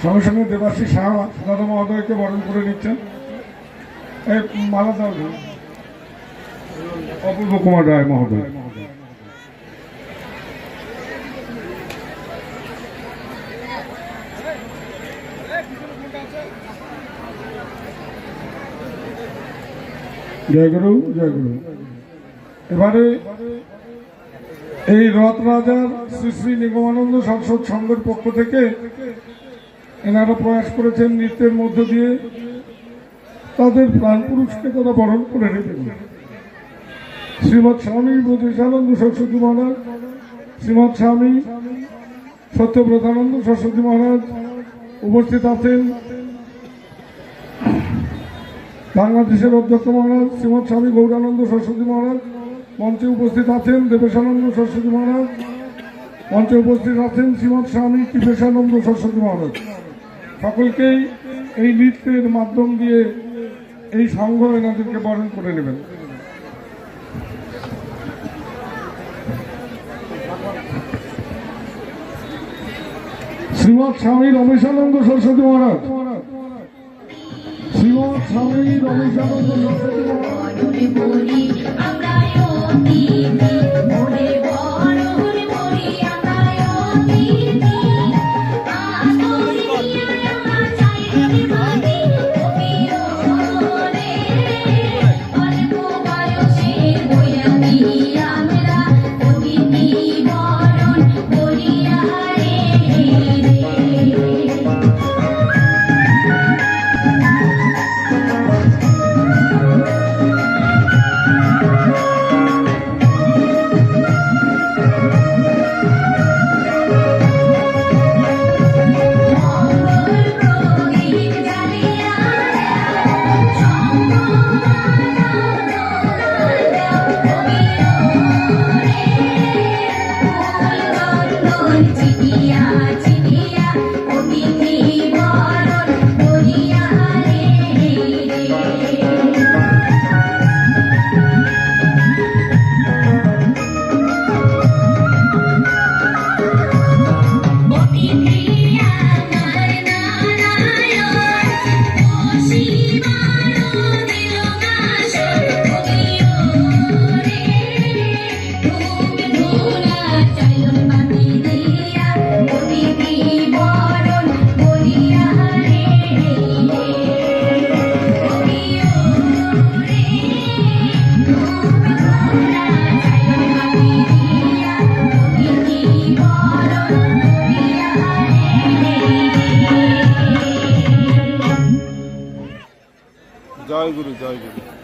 সঙ্গে সঙ্গে দেবাশী শাহ দাদা মহোদয়কে বরণ করে নিচ্ছেন। এই মালা দাও অপূর্ব কুমার রায় মহোদয়। জয় গুরু, জয় গুরু। এবারে এই রথ রাজার শ্রী শ্রী নিগমানন্দ সংসদ সংঘের পক্ষ থেকে এনারা প্রয়াস করেছেন নৃত্যের মধ্য দিয়ে তাদের প্রাণ পুরুষকে তারা বরণ করে নেবেন। শ্রীমৎ স্বামী বোধিশানন্দ সরস্বতী মহারাজ, শ্রীমৎ স্বামী সত্যব্রতানন্দ সরস্বতী মহারাজ উপস্থিত আছেন। বাংলাদেশের অধ্যক্ষ মহারাজ শ্রীমৎ স্বামী গৌরানন্দ সরস্বতী মহারাজ মঞ্চে উপস্থিত আছেন। দেবেশানন্দ সরস্বতী মহারাজ মঞ্চে উপস্থিত আছেন। শ্রীমৎ স্বামী কৃপেশানন্দ সরস্বতী মহারাজ সকলকেই এই নৃত্যের মাধ্যম দিয়ে এই সংঘ এনাদেরকে বরণ করে নেবেন। শ্রীমৎ স্বামী রমেশানন্দ সরস্বতী মহারাজ, শ্রীমৎ স্বামী রমেশানন্দ সরস্বতী জয় গুরু, জয় গুরু।